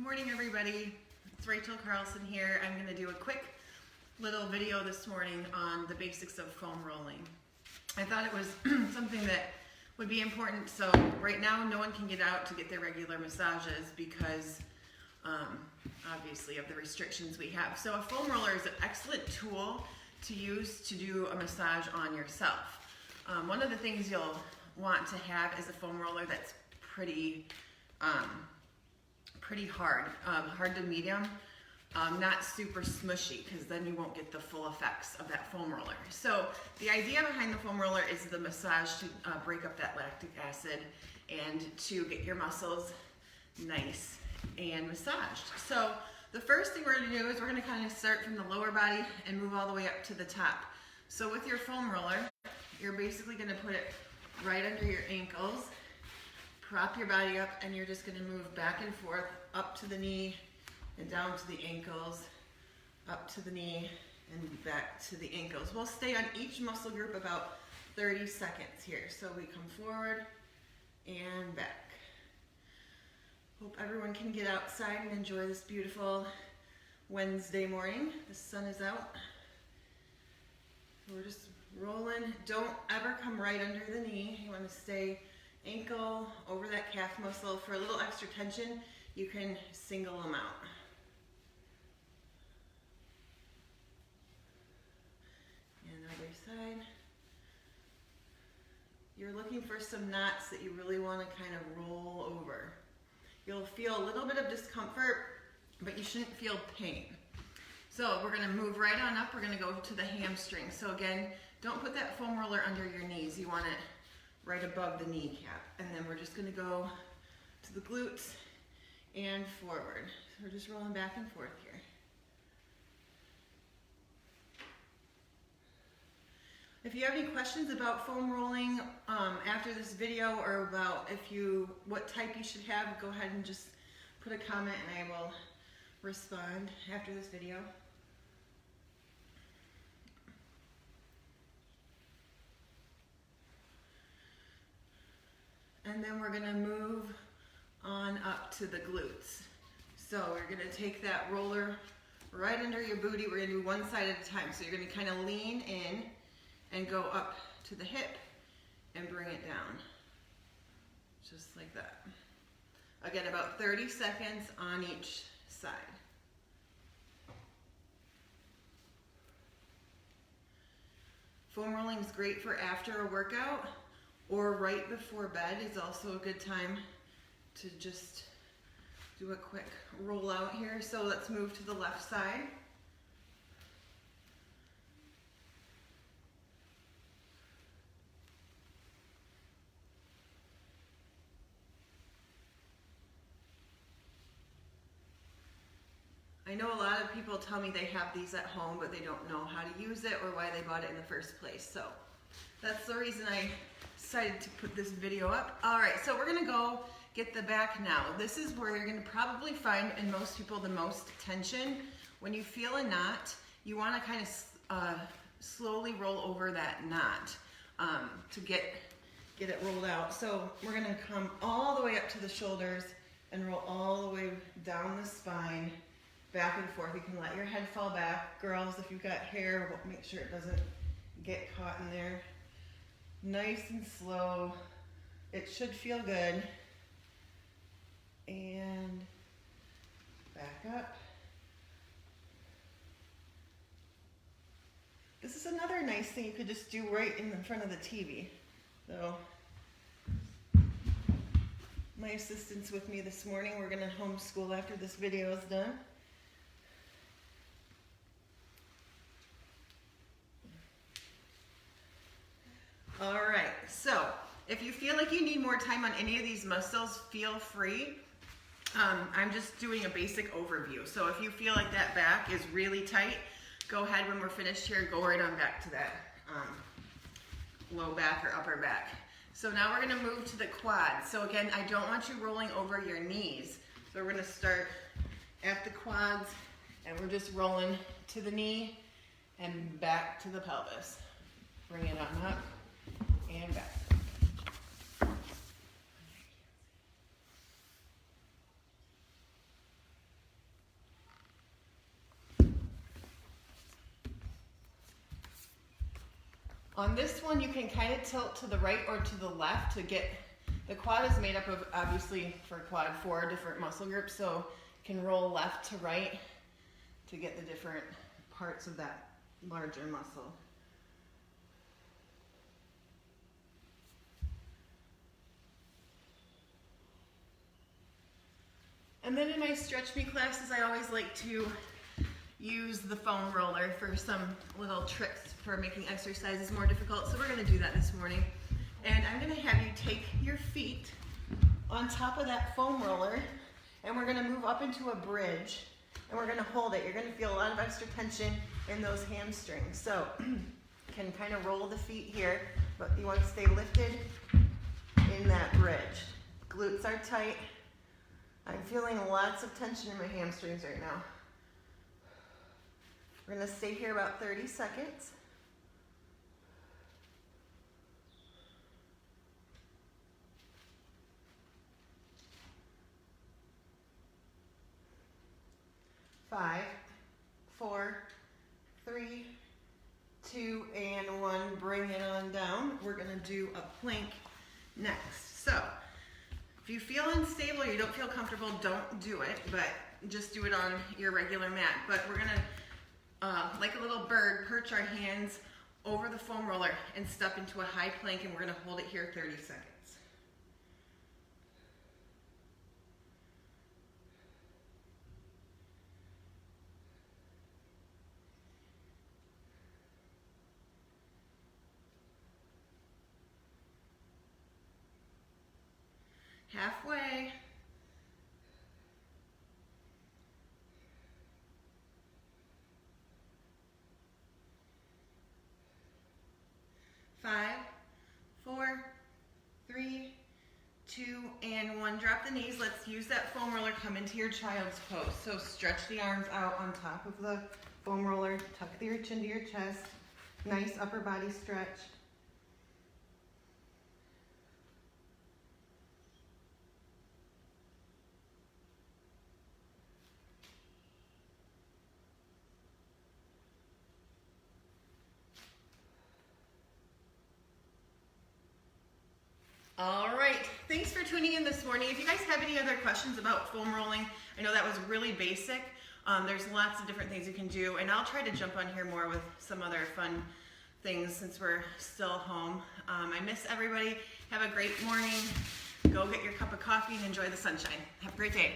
Morning everybody, it's Rachel Carlson here. I'm going to do a quick little video this morning on the basics of foam rolling. I thought it was something that would be important. So right now no one can get out to get their regular massages because obviously of the restrictions we have. So a foam roller is an excellent tool to use to do a massage on yourself. One of the things you'll want to have is a foam roller that's pretty hard, hard to medium, not super smushy, because then you won't get the full effects of that foam roller. So the idea behind the foam roller is the massage to break up that lactic acid and to get your muscles nice and massaged. So the first thing we're going to do is we're going to kind of start from the lower body and move all the way up to the top. So with your foam roller, you're basically going to put it right under your ankles, prop your body up, and you're just going to move back and forth up to the knee and down to the ankles, up to the knee and back to the ankles. We'll stay on each muscle group about 30 seconds here. So we come forward and back. Hope everyone can get outside and enjoy this beautiful Wednesday morning. The sun is out. We're just rolling. Don't ever come right under the knee. You want to stay ankle over that calf muscle. For a little extra tension, you can single them out. And other side. You're looking for some knots that you really want to kind of roll over. You'll feel a little bit of discomfort, but you shouldn't feel pain. So we're going to move right on up. We're going to go to the hamstring. So again, don't put that foam roller under your knees. You want it right above the kneecap. And then we're just going to go to the glutes and forward. So we're just rolling back and forth here. If you have any questions about foam rolling after this video, or about what type you should have, go ahead and just put a comment and I will respond after this video. And then we're gonna move on up to the glutes. So we're gonna take that roller right under your booty. We're gonna do one side at a time. So you're gonna kind of lean in and go up to the hip and bring it down. Just like that. Again, about 30 seconds on each side. Foam rolling is great for after a workout, or right before bed is also a good time to just do a quick roll out here. So let's move to the left side. I know a lot of people tell me they have these at home, but they don't know how to use it or why they bought it in the first place. So that's the reason I decided to put this video up. All right, so we're gonna go get the back now. This is where you're gonna probably find in most people the most tension. When you feel a knot, you wanna kind of slowly roll over that knot to get it rolled out. So we're gonna come all the way up to the shoulders and roll all the way down the spine, back and forth. You can let your head fall back. Girls, if you've got hair, make sure it doesn't get caught in there. Nice and slow. It should feel good. And back up. This is another nice thing you could just do right in front of the TV. So my assistant's with me this morning. We're gonna homeschool after this video is done. All right, so if you feel like you need more time on any of these muscles, feel free. I'm just doing a basic overview. So if you feel like that back is really tight, go ahead when we're finished here, go right on back to that low back or upper back. So now we're gonna move to the quads. So again, I don't want you rolling over your knees. So we're gonna start at the quads and we're just rolling to the knee and back to the pelvis. Bring it on up and back. On this one, you can kind of tilt to the right or to the left to get, the quad is made up of, obviously for quad, 4 different muscle groups, so you can roll left to right to get the different parts of that larger muscle. And then in my Stretch Me classes, I always like to use the foam roller for some little tricks for making exercises more difficult. So we're gonna do that this morning. And I'm gonna have you take your feet on top of that foam roller, and we're gonna move up into a bridge, and we're gonna hold it. You're gonna feel a lot of extra tension in those hamstrings. So you can kind of roll the feet here, but you want to stay lifted in that bridge. Glutes are tight. I'm feeling lots of tension in my hamstrings right now. We're gonna stay here about 30 seconds. Five, 4, 3, 2, and 1. Bring it on down. We're gonna do a plank next. So, if you feel unstable, you don't feel comfortable, don't do it, but just do it on your regular mat. But we're gonna, like a little bird, perch our hands over the foam roller and step into a high plank, and we're gonna hold it here 30 seconds. Halfway. 5, 4, 3, 2, and 1. Drop the knees. Let's use that foam roller. Come into your child's pose. So stretch the arms out on top of the foam roller. Tuck your chin to your chest. Nice upper body stretch. All right, thanks for tuning in this morning. If you guys have any other questions about foam rolling, I know that was really basic. There's lots of different things you can do, and I'll try to jump on here more with some other fun things since we're still home. I miss everybody. Have a great morning. Go get your cup of coffee and enjoy the sunshine. Have a great day.